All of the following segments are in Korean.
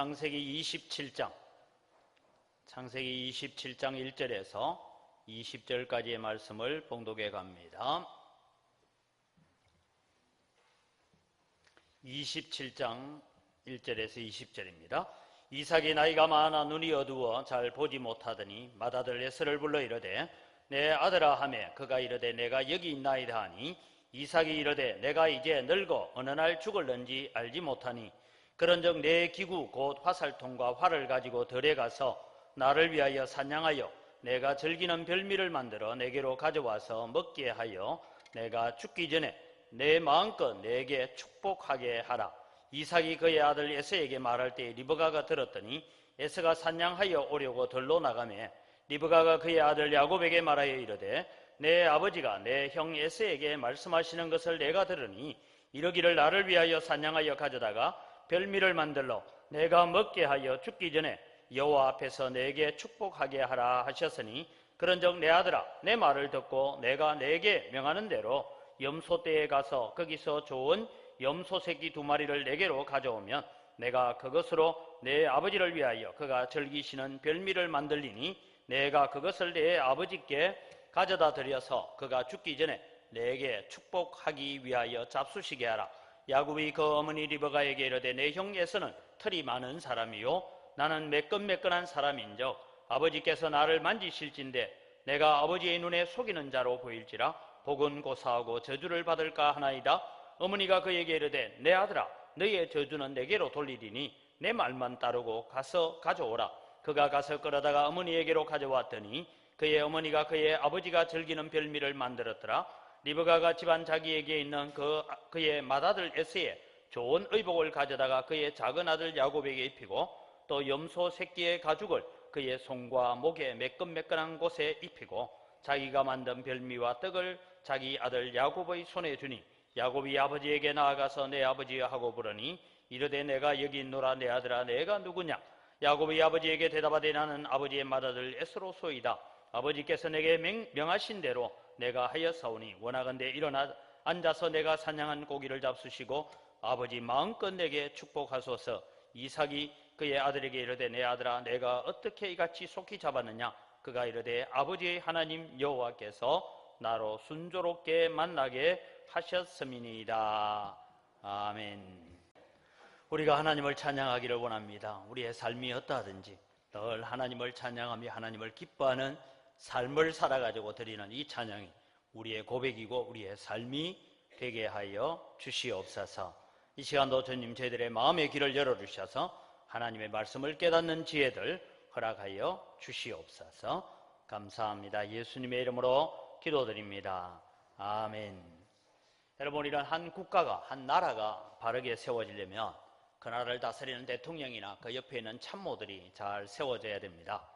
창세기 27장 1절에서 20절까지의 말씀을 봉독해 갑니다. 27장 1절에서 20절입니다. 이삭이 나이가 많아 눈이 어두워 잘 보지 못하더니 맏아들 에서를 불러 이르되 내 아들아 하매 그가 이르되 내가 여기 있나이다 하니 이삭이 이르되 내가 이제 늙어 어느 날 죽을는지 알지 못하니 그런즉 내 기구 곧 화살통과 활을 가지고 들에 가서 나를 위하여 사냥하여 내가 즐기는 별미를 만들어 내게로 가져와서 먹게 하여 내가 죽기 전에 내 마음껏 내게 축복하게 하라. 이삭이 그의 아들 에서에게 말할 때 리브가가 들었더니 에서가 사냥하여 오려고 들로 나가매 리브가가 그의 아들 야곱에게 말하여 이르되 내 아버지가 내 형 에서에게 말씀하시는 것을 내가 들으니 이르기를 나를 위하여 사냥하여 가져다가 별미를 만들러 내가 먹게 하여 죽기 전에 여호와 앞에서 내게 축복하게 하라 하셨으니 그런즉 내 아들아 내 말을 듣고 내가 내게 명하는 대로 염소떼에 가서 거기서 좋은 염소 새끼 2마리를 내게로 가져오면 내가 그것으로 내 아버지를 위하여 그가 즐기시는 별미를 만들리니 내가 그것을 내 아버지께 가져다 드려서 그가 죽기 전에 내게 축복하기 위하여 잡수시게 하라. 야곱이 그 어머니 리브가에게 이르되 내 형 에서는 털이 많은 사람이요 나는 매끈매끈한 사람인즉 아버지께서 나를 만지실진데 내가 아버지의 눈에 속이는 자로 보일지라 복은 고사하고 저주를 받을까 하나이다. 어머니가 그에게 이르되 내 아들아 너의 저주는 내게로 돌리리니 내 말만 따르고 가서 가져오라. 그가 가서 끌어다가 어머니에게로 가져왔더니 그의 어머니가 그의 아버지가 즐기는 별미를 만들었더라. 리브가가 집안 자기에게 있는 그의 맏아들 에서의 좋은 의복을 가져다가 그의 작은 아들 야곱에게 입히고 또 염소 새끼의 가죽을 그의 손과 목에 매끈매끈한 곳에 입히고 자기가 만든 별미와 떡을 자기 아들 야곱의 손에 주니 야곱이 아버지에게 나아가서 내 아버지여 하고 부르니 이르되 내가 여기 있노라. 내 아들아 내가 누구냐? 야곱이 아버지에게 대답하되 나는 아버지의 맏아들 에서로소이다. 아버지께서 내게 명하신 대로 내가 하였사오니 원하건대 일어나 앉아서 내가 사냥한 고기를 잡수시고 아버지 마음껏 내게 축복하소서. 이삭이 그의 아들에게 이르되 내 아들아 내가 어떻게 이같이 속히 잡았느냐? 그가 이르되 아버지의 하나님 여호와께서 나로 순조롭게 만나게 하셨음이니이다. 아멘. 우리가 하나님을 찬양하기를 원합니다. 우리의 삶이 어떠하든지 늘 하나님을 찬양하며 하나님을 기뻐하는 삶을 살아가지고 드리는 이 찬양이 우리의 고백이고 우리의 삶이 되게 하여 주시옵소서. 이 시간도 주님 저희들의 마음의 길을 열어주셔서 하나님의 말씀을 깨닫는 지혜들 허락하여 주시옵소서. 감사합니다. 예수님의 이름으로 기도드립니다. 아멘. 여러분, 이런 한 국가가, 한 나라가 바르게 세워지려면 그 나라를 다스리는 대통령이나 그 옆에 있는 참모들이 잘 세워져야 됩니다.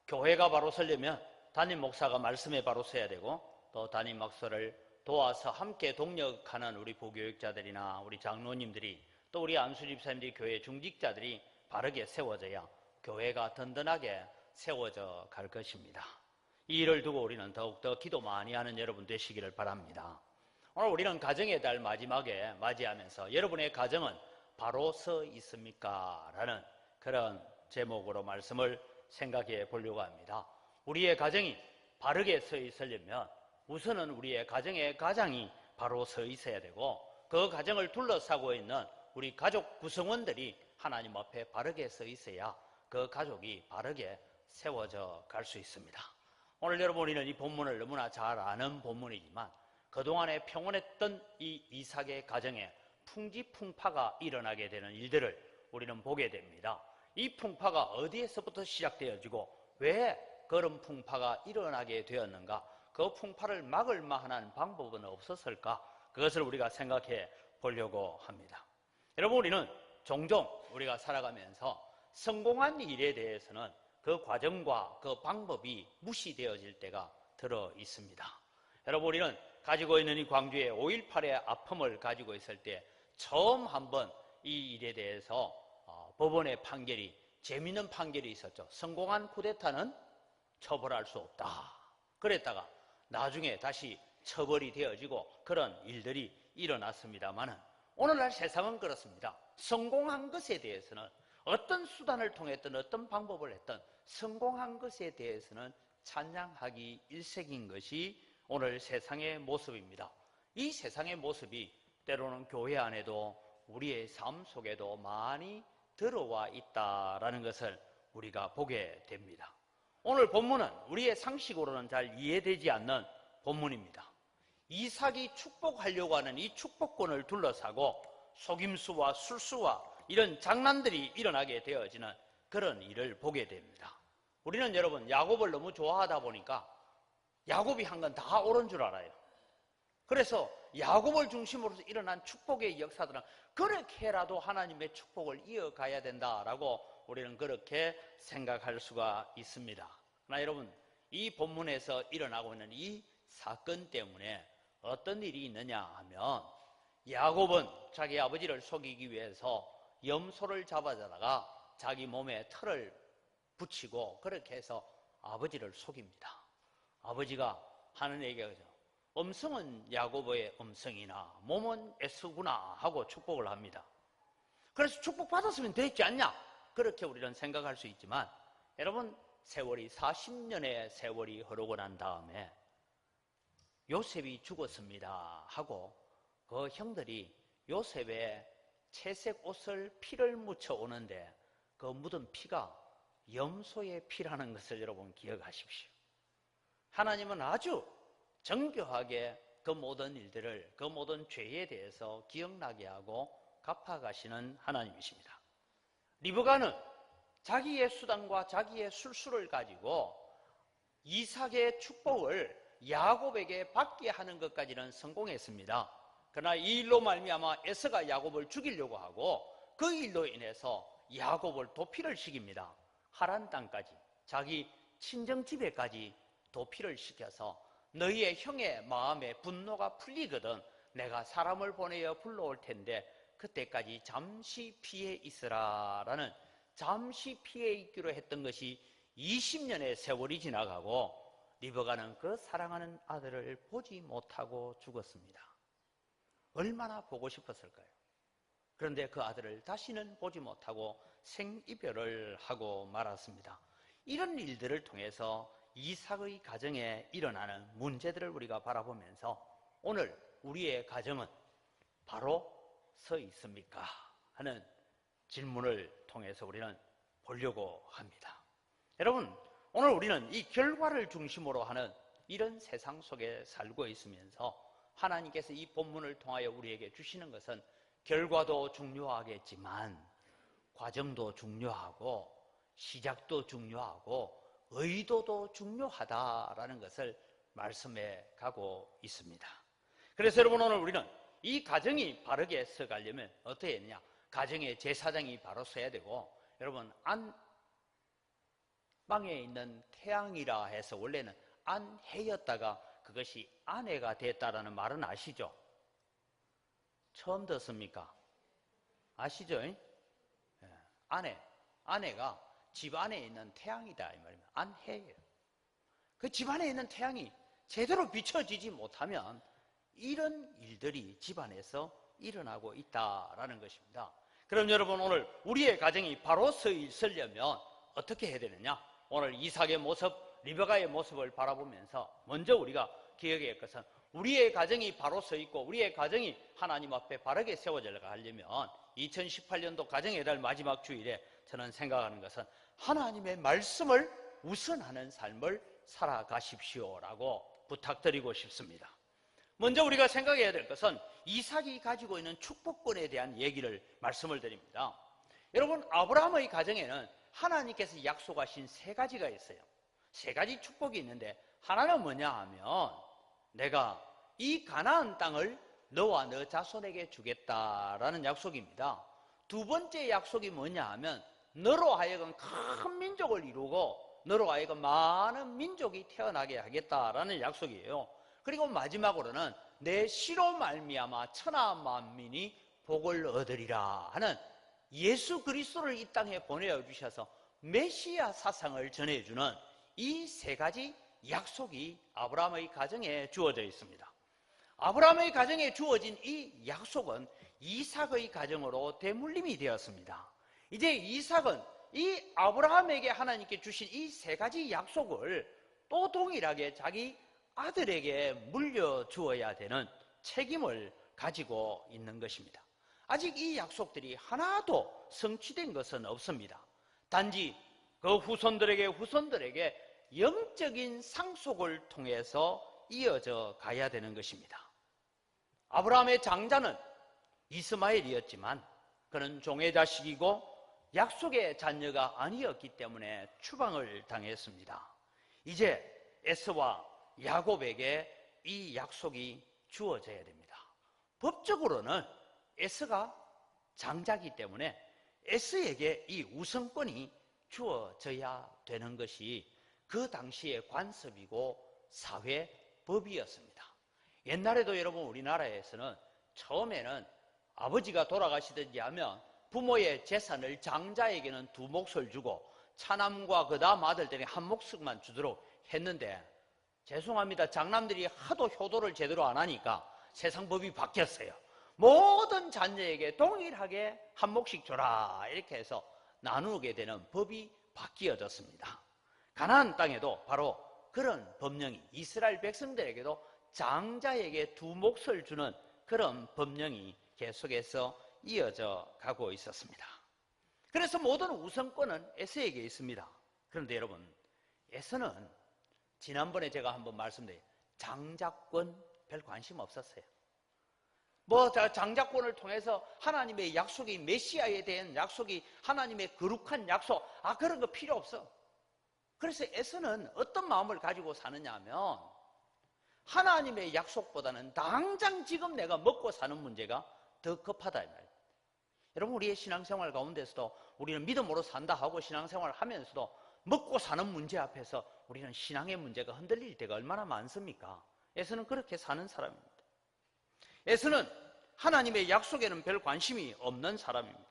교회가 바로 서려면 담임 목사가 말씀에 바로 서야 되고 또 담임 목사를 도와서 함께 동력하는 우리 부교육자들이나 우리 장로님들이 또 우리 안수집사님들이 교회 중직자들이 바르게 세워져야 교회가 든든하게 세워져 갈 것입니다. 이 일을 두고 우리는 더욱더 기도 많이 하는 여러분 되시기를 바랍니다. 오늘 우리는 가정의 달 마지막에 맞이하면서 여러분의 가정은 바로 서 있습니까? 라는 그런 제목으로 말씀을 생각해 보려고 합니다. 우리의 가정이 바르게 서 있으려면 우선은 우리의 가정의 가장이 바로 서 있어야 되고 그 가정을 둘러싸고 있는 우리 가족 구성원들이 하나님 앞에 바르게 서 있어야 그 가족이 바르게 세워져 갈 수 있습니다. 오늘 여러분 우리는 이 본문을 너무나 잘 아는 본문이지만 그동안에 평온했던 이 이삭의 가정에 풍지풍파가 일어나게 되는 일들을 우리는 보게 됩니다. 이 풍파가 어디에서부터 시작되어지고 왜 그런 풍파가 일어나게 되었는가? 그 풍파를 막을 만한 방법은 없었을까? 그것을 우리가 생각해 보려고 합니다. 여러분, 우리는 종종 우리가 살아가면서 성공한 일에 대해서는 그 과정과 그 방법이 무시되어질 때가 들어 있습니다. 여러분, 우리는 가지고 있는 이 광주의 5.18의 아픔을 가지고 있을 때 처음 한번 이 일에 대해서 법원의 판결이 재미있는 판결이 있었죠. 성공한 쿠데타는 처벌할 수 없다. 그랬다가 나중에 다시 처벌이 되어지고 그런 일들이 일어났습니다만 오늘날 세상은 그렇습니다. 성공한 것에 대해서는 어떤 수단을 통했든 어떤 방법을 했든 성공한 것에 대해서는 찬양하기 일색인 것이 오늘 세상의 모습입니다. 이 세상의 모습이 때로는 교회 안에도 우리의 삶 속에도 많이 들어와 있다라는 것을 우리가 보게 됩니다. 오늘 본문은 우리의 상식으로는 잘 이해되지 않는 본문입니다. 이삭이 축복하려고 하는 이 축복권을 둘러싸고 속임수와 술수와 이런 장난들이 일어나게 되어지는 그런 일을 보게 됩니다. 우리는 여러분 야곱을 너무 좋아하다 보니까 야곱이 한 건 다 옳은 줄 알아요. 그래서 야곱을 중심으로 일어난 축복의 역사들은 그렇게라도 하나님의 축복을 이어가야 된다라고 우리는 그렇게 생각할 수가 있습니다. 그러나 여러분, 이 본문에서 일어나고 있는 이 사건 때문에 어떤 일이 있느냐 하면 야곱은 자기 아버지를 속이기 위해서 염소를 잡아다가 자기 몸에 털을 붙이고 그렇게 해서 아버지를 속입니다. 아버지가 하는 얘기가 그죠. 음성은 야곱의 음성이나 몸은 에서구나 하고 축복을 합니다. 그래서 축복받았으면 됐지 않냐? 그렇게 우리는 생각할 수 있지만 여러분, 세월이 40년의 세월이 흐르고 난 다음에 요셉이 죽었습니다 하고 그 형들이 요셉의 채색 옷을 피를 묻혀 오는데 그 묻은 피가 염소의 피라는 것을 여러분 기억하십시오. 하나님은 아주 정교하게 그 모든 일들을, 그 모든 죄에 대해서 기억나게 하고 갚아가시는 하나님이십니다. 리브가는 자기의 수단과 자기의 술수를 가지고 이삭의 축복을 야곱에게 받게 하는 것까지는 성공했습니다. 그러나 이 일로 말미암아 에서가 야곱을 죽이려고 하고 그 일로 인해서 야곱을 도피를 시킵니다. 하란 땅까지, 자기 친정집에까지 도피를 시켜서 너희의 형의 마음에 분노가 풀리거든 내가 사람을 보내어 불러올 텐데 그때까지 잠시 피해 있으라 라는, 잠시 피해 있기로 했던 것이 20년의 세월이 지나가고 리브가는 그 사랑하는 아들을 보지 못하고 죽었습니다. 얼마나 보고 싶었을까요? 그런데 그 아들을 다시는 보지 못하고 생이별을 하고 말았습니다. 이런 일들을 통해서 이삭의 가정에 일어나는 문제들을 우리가 바라보면서 오늘 우리의 가정은 바로 서 있습니까? 하는 질문을 통해서 우리는 보려고 합니다. 여러분, 오늘 우리는 이 결과를 중심으로 하는 이런 세상 속에 살고 있으면서 하나님께서 이 본문을 통하여 우리에게 주시는 것은 결과도 중요하겠지만 과정도 중요하고 시작도 중요하고 의도도 중요하다라는 것을 말씀해 가고 있습니다. 그래서 여러분, 오늘 우리는 이 가정이 바르게 서가려면 어떻게 했느냐? 가정의 제사장이 바로 서야 되고, 여러분, 안방에 있는 태양이라 해서 원래는 안해였다가 그것이 아내가 됐다라는 말은 아시죠? 처음 듣습니까? 아시죠? 아내가 집 안에 있는 태양이다 이 말입니다. 안해예요. 그 집 안에 있는 태양이 제대로 비춰지지 못하면 이런 일들이 집안에서 일어나고 있다라는 것입니다. 그럼 여러분, 오늘 우리의 가정이 바로 서려면 어떻게 해야 되느냐? 오늘 이삭의 모습, 리베가의 모습을 바라보면서 먼저 우리가 기억해야 할 것은 우리의 가정이 바로 서 있고 우리의 가정이 하나님 앞에 바르게 세워져 가려면 2018년도 가정의 달 마지막 주일에 저는 생각하는 것은 하나님의 말씀을 우선하는 삶을 살아가십시오라고 부탁드리고 싶습니다. 먼저 우리가 생각해야 될 것은 이삭이 가지고 있는 축복권에 대한 얘기를 말씀을 드립니다. 여러분, 아브라함의 가정에는 하나님께서 약속하신 세 가지가 있어요. 세 가지 축복이 있는데 하나는 뭐냐 하면 내가 이 가나안 땅을 너와 너 자손에게 주겠다라는 약속입니다. 두 번째 약속이 뭐냐 하면 너로 하여금 큰 민족을 이루고 너로 하여금 많은 민족이 태어나게 하겠다라는 약속이에요. 그리고 마지막으로는 내 씨로 말미암아 천하 만민이 복을 얻으리라 하는 예수 그리스도를 이 땅에 보내어 주셔서 메시아 사상을 전해주는 이 세 가지 약속이 아브라함의 가정에 주어져 있습니다. 아브라함의 가정에 주어진 이 약속은 이삭의 가정으로 대물림이 되었습니다. 이제 이삭은 이 아브라함에게 하나님께 주신 이 세 가지 약속을 또 동일하게 자기 아들에게 물려주어야 되는 책임을 가지고 있는 것입니다. 아직 이 약속들이 하나도 성취된 것은 없습니다. 단지 그 후손들에게 영적인 상속을 통해서 이어져 가야 되는 것입니다. 아브라함의 장자는 이스마엘이었지만 그는 종의 자식이고 약속의 자녀가 아니었기 때문에 추방을 당했습니다. 이제 에서와 야곱에게 이 약속이 주어져야 됩니다. 법적으로는 에서가 장자이기 때문에 에서에게 이 우선권이 주어져야 되는 것이 그 당시의 관습이고 사회법이었습니다. 옛날에도 여러분 우리나라에서는 처음에는 아버지가 돌아가시든지 하면 부모의 재산을 장자에게는 2몫을 주고 차남과 그 다음 아들들이 1몫만 주도록 했는데, 죄송합니다, 장남들이 하도 효도를 제대로 안 하니까 세상 법이 바뀌었어요. 모든 자녀에게 동일하게 1몫씩 줘라 이렇게 해서 나누게 되는 법이 바뀌어졌습니다. 가나안 땅에도 바로 그런 법령이, 이스라엘 백성들에게도 장자에게 2몫을 주는 그런 법령이 계속해서 이어져 가고 있었습니다. 그래서 모든 우선권은 에서에게 있습니다. 그런데 여러분, 에서는 지난번에 제가 한번 말씀드린 장자권 별 관심 없었어요. 장자권을 통해서 하나님의 약속이, 메시아에 대한 약속이, 하나님의 거룩한 약속, 그런 거 필요 없어. 그래서 에서는 어떤 마음을 가지고 사느냐 하면, 하나님의 약속보다는 당장 지금 내가 먹고 사는 문제가 더 급하다 이 말이에요. 여러분, 우리의 신앙생활 가운데서도 우리는 믿음으로 산다 하고 신앙생활을 하면서도 먹고 사는 문제 앞에서 우리는 신앙의 문제가 흔들릴 때가 얼마나 많습니까? 에서는 그렇게 사는 사람입니다. 에서는 하나님의 약속에는 별 관심이 없는 사람입니다.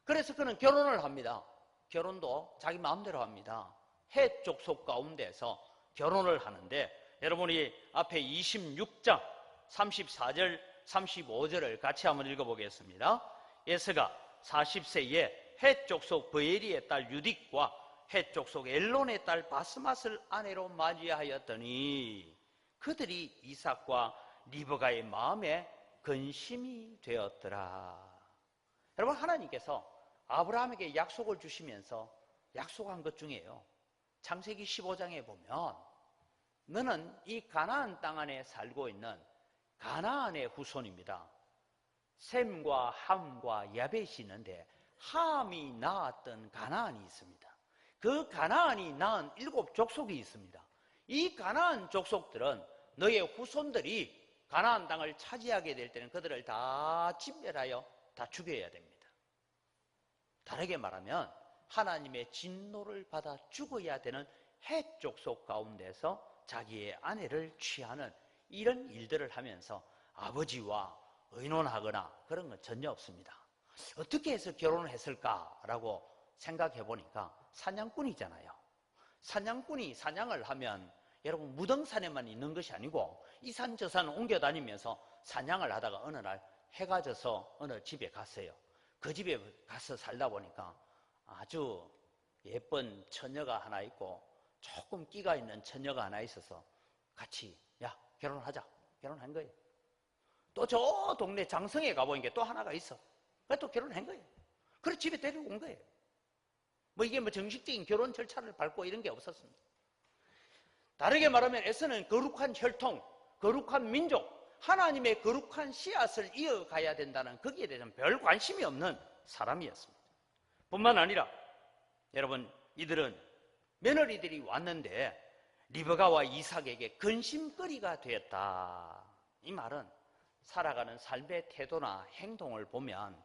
그래서 그는 결혼을 합니다. 결혼도 자기 마음대로 합니다. 헷 족속 가운데서 결혼을 하는데, 여러분이 앞에 26장 34절 35절을 같이 한번 읽어보겠습니다. 에서가 40세에 헷 족속 브에리의 딸 유딕과 헷 족속 엘론의 딸 바스맛을 아내로 맞이하였더니 그들이 이삭과 리브가의 마음에 근심이 되었더라. 여러분, 하나님께서 아브라함에게 약속을 주시면서 약속한 것 중에요, 창세기 15장에 보면 너는 이 가나안 땅 안에 살고 있는 가나안의 후손입니다. 셈과 함과 야벳이 있는데 함이 낳았던 가나안이 있습니다. 그 가나안이 낳은 7족속이 있습니다. 이 가나안 족속들은 너의 후손들이 가나안 땅을 차지하게 될 때는 그들을 다 진멸하여 다 죽여야 됩니다. 다르게 말하면 하나님의 진노를 받아 죽어야 되는 헷 족속 가운데서 자기의 아내를 취하는 이런 일들을 하면서 아버지와 의논하거나 그런 건 전혀 없습니다. 어떻게 해서 결혼을 했을까라고 생각해 보니까 사냥꾼이잖아요. 사냥꾼이 사냥을 하면 여러분 무등산에만 있는 것이 아니고 이 산 저 산 옮겨 다니면서 사냥을 하다가 어느 날 해가 져서 어느 집에 갔어요. 그 집에 가서 살다 보니까 아주 예쁜 처녀가 하나 있고 조금 끼가 있는 처녀가 하나 있어서 같이 결혼하자, 결혼한 거예요. 또 저 동네 장성에 가보니까 또 하나가 있어. 또 결혼한 거예요. 그래서 집에 데리고 온 거예요. 이게 정식적인 결혼 절차를 밟고 이런 게 없었습니다. 다르게 말하면 에서는 거룩한 혈통, 거룩한 민족, 하나님의 거룩한 씨앗을 이어가야 된다는 거기에 대해서는 별 관심이 없는 사람이었습니다. 뿐만 아니라 여러분, 이들은 며느리들이 왔는데 리브가와 이삭에게 근심거리가 되었다. 이 말은 살아가는 삶의 태도나 행동을 보면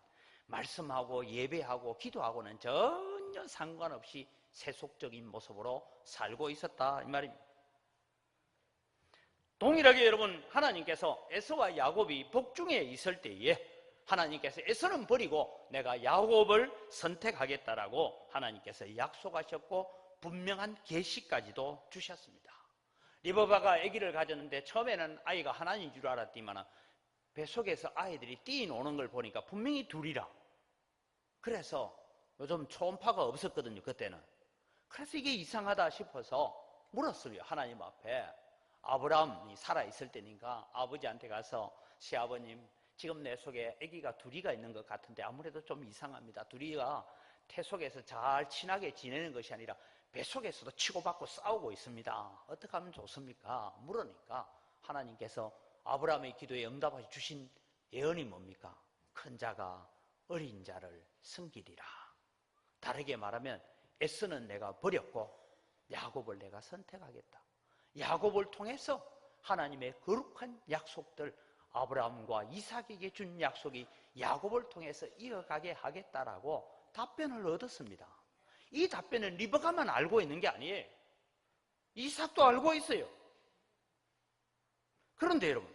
말씀하고 예배하고 기도하고는 전혀 상관없이 세속적인 모습으로 살고 있었다 이 말입니다. 동일하게 여러분, 하나님께서 에서와 야곱이 복중에 있을 때에 하나님께서 에서는 버리고 내가 야곱을 선택하겠다라고 하나님께서 약속하셨고 분명한 계시까지도 주셨습니다. 리브가가 아기를 가졌는데 처음에는 아이가 하나인 줄 알았지만 뱃속에서 아이들이 뛰어노는 걸 보니까 분명히 둘이라. 그래서 요즘 초음파가 없었거든요, 그때는. 그래서 이게 이상하다 싶어서 물었어요, 하나님 앞에. 아브라함이 살아있을 때니까 아버지한테 가서, 시아버님, 지금 내 속에 아기가 둘이가 있는 것 같은데 아무래도 좀 이상합니다. 둘이가 태 속에서 잘 친하게 지내는 것이 아니라 뱃속에서도 치고받고 싸우고 있습니다. 어떻게 하면 좋습니까? 물으니까 하나님께서 아브라함의 기도에 응답해 주신 예언이 뭡니까? 큰 자가 어린 자를 섬기리라. 다르게 말하면 에서는 내가 버렸고 야곱을 내가 선택하겠다. 야곱을 통해서 하나님의 거룩한 약속들, 아브라함과 이삭에게 준 약속이 야곱을 통해서 이어가게 하겠다라고 답변을 얻었습니다. 이 답변은 리브가만 알고 있는 게 아니에요. 이삭도 알고 있어요. 그런데 여러분,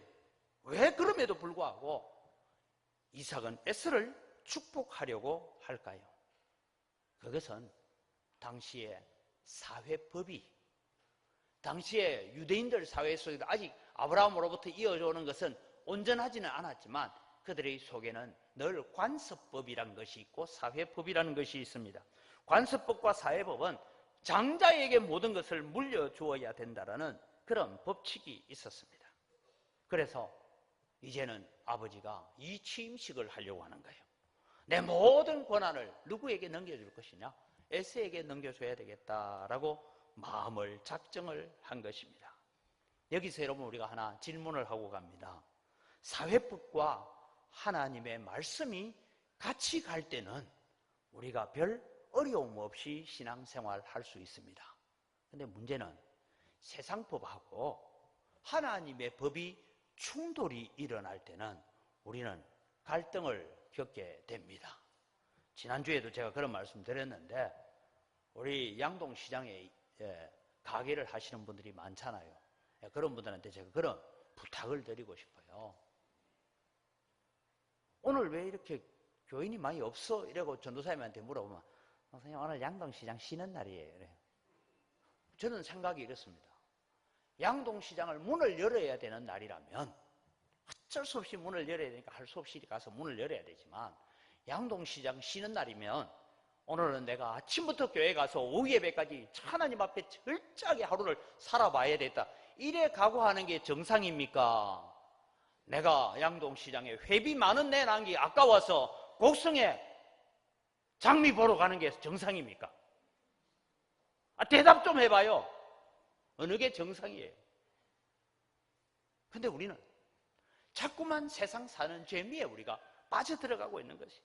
왜 그럼에도 불구하고 이삭은 에서를 축복하려고 할까요? 그것은 당시의 사회법이, 당시의 유대인들 사회 속에도 아직 아브라함으로부터 이어져오는 것은 온전하지는 않았지만 그들의 속에는 늘 관습법이라는 것이 있고 사회법이라는 것이 있습니다. 관습법과 사회법은 장자에게 모든 것을 물려주어야 된다는 그런 법칙이 있었습니다. 그래서 이제는 아버지가 이 취임식을 하려고 하는 거예요. 내 모든 권한을 누구에게 넘겨줄 것이냐? 에서에게 넘겨줘야 되겠다라고 마음을 작정을 한 것입니다. 여기서 여러분, 우리가 하나 질문을 하고 갑니다. 사회법과 하나님의 말씀이 같이 갈 때는 우리가 별 어려움 없이 신앙생활 할 수 있습니다. 그런데 문제는 세상법하고 하나님의 법이 충돌이 일어날 때는 우리는 갈등을 겪게 됩니다. 지난주에도 제가 그런 말씀 드렸는데, 우리 양동시장에 가게를 하시는 분들이 많잖아요. 그런 분들한테 제가 그런 부탁을 드리고 싶어요. 오늘 왜 이렇게 교인이 많이 없어? 이러고 전도사님한테 물어보면, 선생님, 오늘 양동시장 쉬는 날이에요. 그래요. 저는 생각이 이렇습니다. 양동시장을 문을 열어야 되는 날이라면 어쩔 수 없이 문을 열어야 되니까 할 수 없이 가서 문을 열어야 되지만, 양동시장 쉬는 날이면 오늘은 내가 아침부터 교회 가서 오후 예배까지 하나님 앞에 철저하게 하루를 살아봐야 되겠다, 이래 각오하는 게 정상입니까? 내가 양동시장에 회비 많은 내 남기 아까워서 곡성에 장미 보러 가는 게 정상입니까? 대답 좀 해봐요. 어느 게 정상이에요? 근데 우리는 자꾸만 세상 사는 재미에 우리가 빠져들어가고 있는 것이.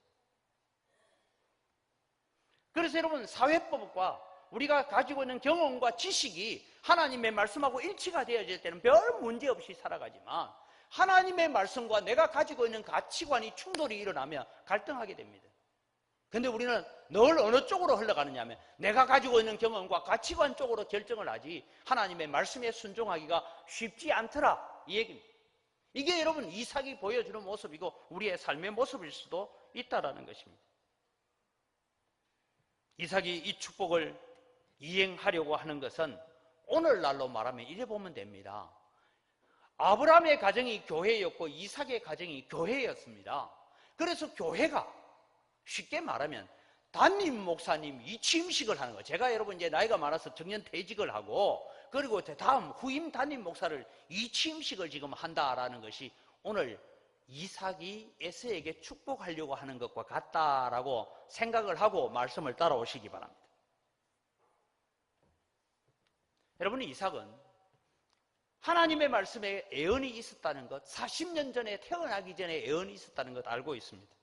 그래서 여러분, 사회법과 우리가 가지고 있는 경험과 지식이 하나님의 말씀하고 일치가 되어질 때는 별 문제 없이 살아가지만, 하나님의 말씀과 내가 가지고 있는 가치관이 충돌이 일어나면 갈등하게 됩니다. 근데 우리는 늘 어느 쪽으로 흘러가느냐 하면 내가 가지고 있는 경험과 가치관 쪽으로 결정을 하지 하나님의 말씀에 순종하기가 쉽지 않더라, 이 얘기입니다. 이게 여러분 이삭이 보여주는 모습이고 우리의 삶의 모습일 수도 있다라는 것입니다. 이삭이 이 축복을 이행하려고 하는 것은 오늘날로 말하면 이래 보면 됩니다. 아브라함의 가정이 교회였고 이삭의 가정이 교회였습니다. 그래서 교회가 쉽게 말하면 담임 목사님 이 취임식을 하는 거예요. 제가 여러분 이제 나이가 많아서 정년 퇴직을 하고, 그리고 다음 후임 담임 목사를 이 취임식을 지금 한다라는 것이 오늘 이삭이 에서에게 축복하려고 하는 것과 같다라고 생각을 하고 말씀을 따라오시기 바랍니다. 여러분, 이삭은 하나님의 말씀에 예언이 있었다는 것, 40년 전에 태어나기 전에 예언이 있었다는 것 알고 있습니다.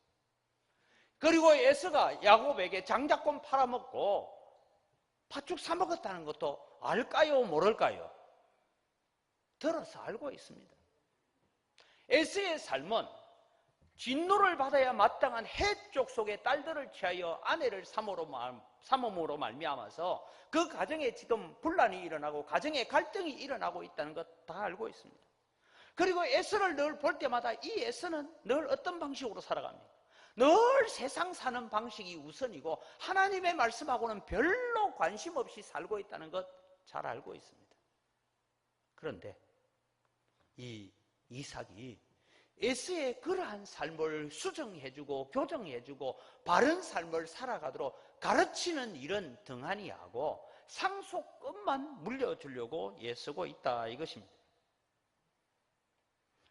그리고 에서가 야곱에게 장작권 팔아먹고 팥죽 사먹었다는 것도 알까요, 모를까요? 들어서 알고 있습니다. 에서의 삶은 진노를 받아야 마땅한 해족 속의 딸들을 취하여 아내를 삼음으로 말미암아서 그 가정에 지금 분란이 일어나고 가정에 갈등이 일어나고 있다는 것 다 알고 있습니다. 그리고 에서를 늘 볼 때마다 이 에서는 늘 어떤 방식으로 살아갑니까? 늘 세상 사는 방식이 우선이고 하나님의 말씀하고는 별로 관심 없이 살고 있다는 것 잘 알고 있습니다. 그런데 이 이삭이 에서의 그러한 삶을 수정해주고 교정해주고 바른 삶을 살아가도록 가르치는 일은 등한히하고 상속끝만 물려주려고 애쓰고 있다 이것입니다.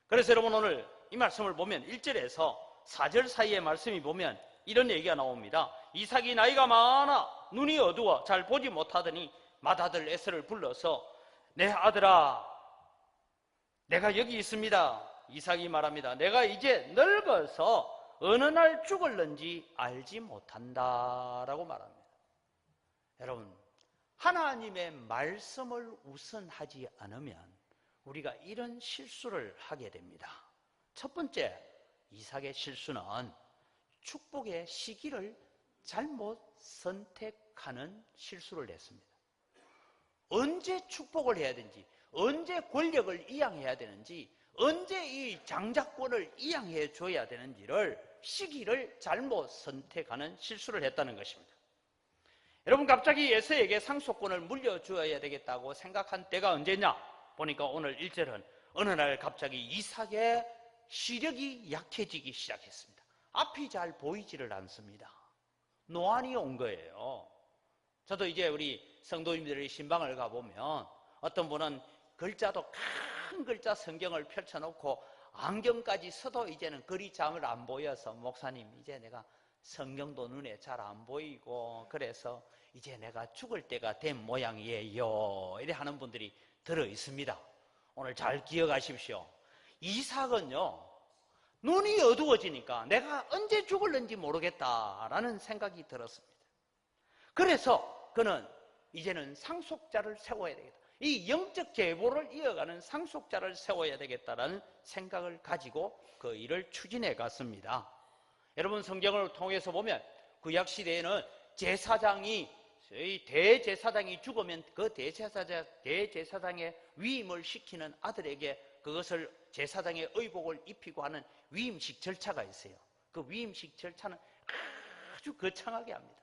그래서 여러분 오늘 이 말씀을 보면 1절에서 4절 사이의 말씀이 보면 이런 얘기가 나옵니다. 이삭이 나이가 많아 눈이 어두워 잘 보지 못하더니 맏아들 에서를 불러서 내 아들아 내가 여기 있습니다. 이삭이 말합니다. 내가 이제 늙어서 어느 날 죽을는지 알지 못한다 라고 말합니다. 여러분 하나님의 말씀을 우선하지 않으면 우리가 이런 실수를 하게 됩니다. 첫 번째 이삭의 실수는 축복의 시기를 잘못 선택하는 실수를 했습니다. 언제 축복을 해야 되는지, 언제 권력을 이양해야 되는지, 언제 이 장자권을 이양해 줘야 되는지를 시기를 잘못 선택하는 실수를 했다는 것입니다. 여러분 갑자기 에서에게 상속권을 물려주어야 되겠다고 생각한 때가 언제냐? 보니까 오늘 1절은 어느 날 갑자기 이삭의 시력이 약해지기 시작했습니다. 앞이 잘 보이지를 않습니다. 노안이 온 거예요. 저도 이제 우리 성도님들의 신방을 가보면 어떤 분은 글자도 큰 글자 성경을 펼쳐놓고 안경까지 써도 이제는 글이 잘 안 보여서 목사님 이제 내가 성경도 눈에 잘 안 보이고 그래서 이제 내가 죽을 때가 된 모양이에요 이래 하는 분들이 들어 있습니다. 오늘 잘 기억하십시오. 이삭은요 눈이 어두워지니까 내가 언제 죽을는지 모르겠다라는 생각이 들었습니다. 그래서 그는 이제는 상속자를 세워야 되겠다. 이 영적 계보를 이어가는 상속자를 세워야 되겠다라는 생각을 가지고 그 일을 추진해 갔습니다. 여러분 성경을 통해서 보면 구약시대에는 제사장이 대제사장이 죽으면 그 대제사장의 위임을 시키는 아들에게 그것을 제사장의 의복을 입히고 하는 위임식 절차가 있어요. 그 위임식 절차는 아주 거창하게 합니다.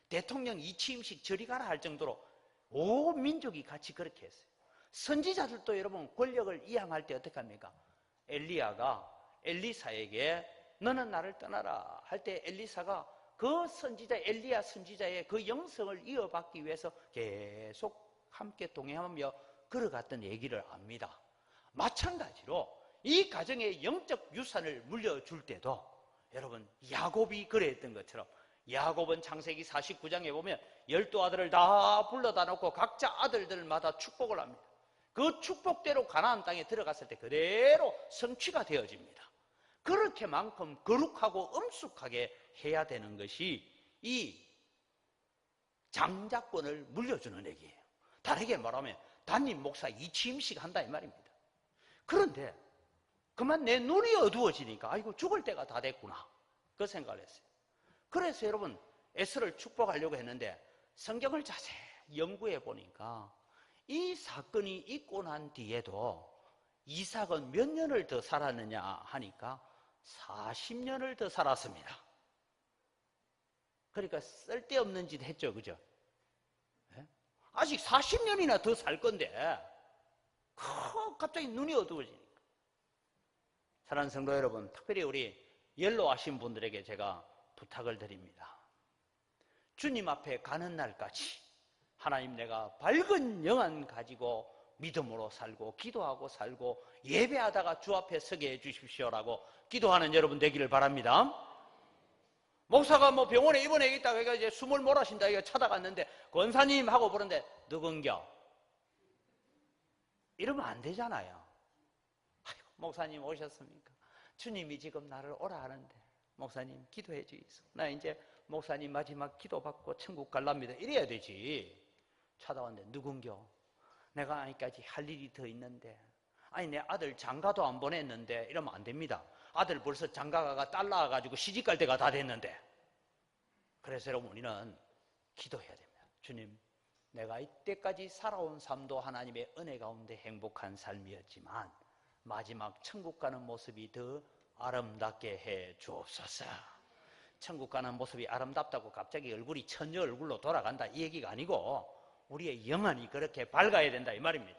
대통령 이취임식 저리 가라 할 정도로 온 민족이 같이 그렇게 했어요. 선지자들도 여러분 권력을 이양할 때 어떻게 합니까? 엘리야가 엘리사에게 너는 나를 떠나라 할 때 엘리사가 그 선지자 엘리야 선지자의 그 영성을 이어받기 위해서 계속 함께 동행하며 걸어갔던 얘기를 압니다. 마찬가지로 이 가정의 영적 유산을 물려줄 때도 여러분 야곱이 그랬던 것처럼 야곱은 창세기 49장에 보면 12아들을 다 불러다 놓고 각자 아들들마다 축복을 합니다. 그 축복대로 가나안 땅에 들어갔을 때 그대로 성취가 되어집니다. 그렇게만큼 거룩하고 엄숙하게 해야 되는 것이 이 장자권을 물려주는 얘기예요. 다르게 말하면 담임 목사 이취임식 한다 이 말입니다. 그런데 그만 내 눈이 어두워지니까 아이고 죽을 때가 다 됐구나 그 생각을 했어요. 그래서 여러분 에서를 축복하려고 했는데 성경을 자세히 연구해 보니까 이 사건이 있고 난 뒤에도 이삭은 몇 년을 더 살았느냐 하니까 40년을 더 살았습니다. 그러니까 쓸데없는 짓 했죠, 그죠? 아직 40년이나 더 살 건데 갑자기 눈이 어두워지니까. 사랑하는 성도 여러분, 특별히 우리 연로하신 분들에게 제가 부탁을 드립니다. 주님 앞에 가는 날까지 하나님 내가 밝은 영안 가지고 믿음으로 살고 기도하고 살고 예배하다가 주 앞에 서게 해주십시오라고 기도하는 여러분 되기를 바랍니다. 목사가 뭐 병원에 입원해 있다고 이제 숨을 몰아쉰다 이거 찾아갔는데 권사님 하고 부르는데 누군겨? 이러면 안 되잖아요. 아이고, 목사님 오셨습니까? 주님이 지금 나를 오라 하는데 목사님 기도해 주이소. 나 이제 목사님 마지막 기도받고 천국 갈랍니다. 이래야 되지. 찾아왔는데 누군겨? 내가 아직까지 할 일이 더 있는데 아니 내 아들 장가도 안 보냈는데 이러면 안 됩니다. 아들 벌써 장가가가 딸 낳아가지고 시집갈 때가 다 됐는데. 그래서 여러분 우리는 기도해야 됩니다. 주님 내가 이때까지 살아온 삶도 하나님의 은혜 가운데 행복한 삶이었지만 마지막 천국 가는 모습이 더 아름답게 해 주옵소서. 천국 가는 모습이 아름답다고 갑자기 얼굴이 처녀 얼굴로 돌아간다 이 얘기가 아니고 우리의 영혼이 그렇게 밝아야 된다 이 말입니다.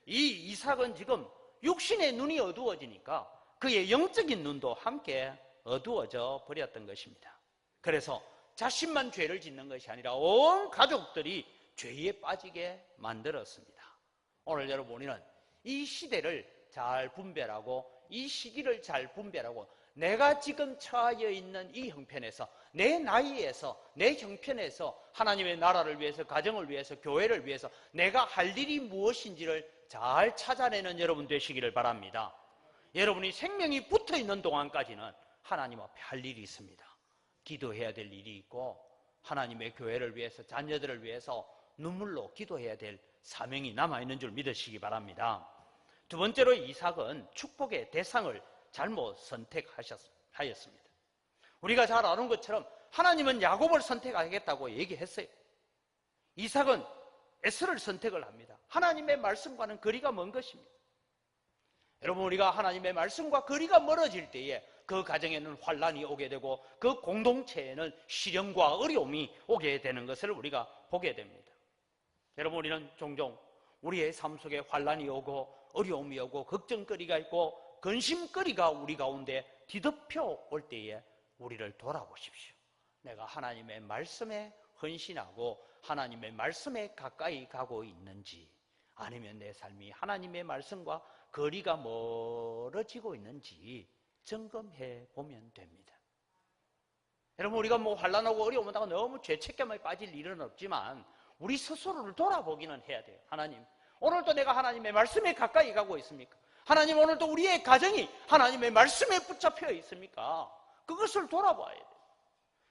이 이삭은 지금 육신의 눈이 어두워지니까 그의 영적인 눈도 함께 어두워져 버렸던 것입니다. 그래서 자신만 죄를 짓는 것이 아니라 온 가족들이 죄에 빠지게 만들었습니다. 오늘 여러분, 우리는 이 시대를 잘 분별하고 이 시기를 잘 분별하고 내가 지금 처하여 있는 이 형편에서, 내 나이에서, 내 형편에서 하나님의 나라를 위해서, 가정을 위해서, 교회를 위해서 내가 할 일이 무엇인지를 잘 찾아내는 여러분 되시기를 바랍니다. 여러분이 생명이 붙어있는 동안까지는 하나님 앞에 할 일이 있습니다. 기도해야 될 일이 있고, 하나님의 교회를 위해서, 자녀들을 위해서 눈물로 기도해야 될 사명이 남아있는 줄 믿으시기 바랍니다. 두 번째로, 이삭은 축복의 대상을 잘못 선택하였습니다. 우리가 잘 아는 것처럼 하나님은 야곱을 선택하겠다고 얘기했어요. 이삭은 에서를 선택을 합니다. 하나님의 말씀과는 거리가 먼 것입니다. 여러분, 우리가 하나님의 말씀과 거리가 멀어질 때에 그 가정에는 환란이 오게 되고 그 공동체에는 시련과 어려움이 오게 되는 것을 우리가 보게 됩니다. 여러분, 우리는 종종 우리의 삶 속에 환란이 오고 어려움이 오고 걱정거리가 있고 근심거리가 우리 가운데 뒤덮여 올 때에 우리를 돌아보십시오. 내가 하나님의 말씀에 헌신하고 하나님의 말씀에 가까이 가고 있는지, 아니면 내 삶이 하나님의 말씀과 거리가 멀어지고 있는지 점검해 보면 됩니다. 여러분, 우리가 환난하고 어려움 오다가 너무 죄책감에 빠질 일은 없지만 우리 스스로를 돌아보기는 해야 돼요. 하나님, 오늘도 내가 하나님의 말씀에 가까이 가고 있습니까? 하나님, 오늘도 우리의 가정이 하나님의 말씀에 붙잡혀 있습니까? 그것을 돌아봐야 돼요.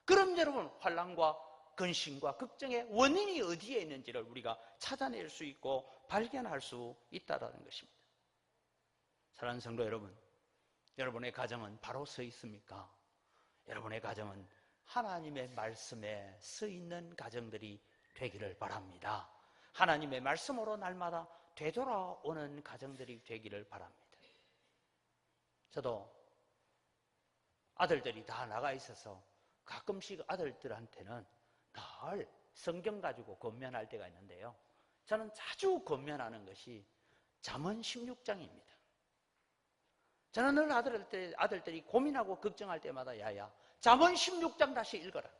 그럼 여러분, 환난과 근심과 걱정의 원인이 어디에 있는지를 우리가 찾아낼 수 있고 발견할 수 있다는 것입니다. 사랑하는 성도 여러분, 여러분의 가정은 바로 서 있습니까? 여러분의 가정은 하나님의 말씀에 서 있는 가정들이 되기를 바랍니다. 하나님의 말씀으로 날마다 되돌아오는 가정들이 되기를 바랍니다. 저도 아들들이 다 나가 있어서 가끔씩 아들들한테는 늘 성경 가지고 권면할 때가 있는데요, 저는 자주 권면하는 것이 잠언 16장입니다. 저는 늘 아들들이 고민하고 걱정할 때마다 야야, 잠언 16장 다시 읽어라.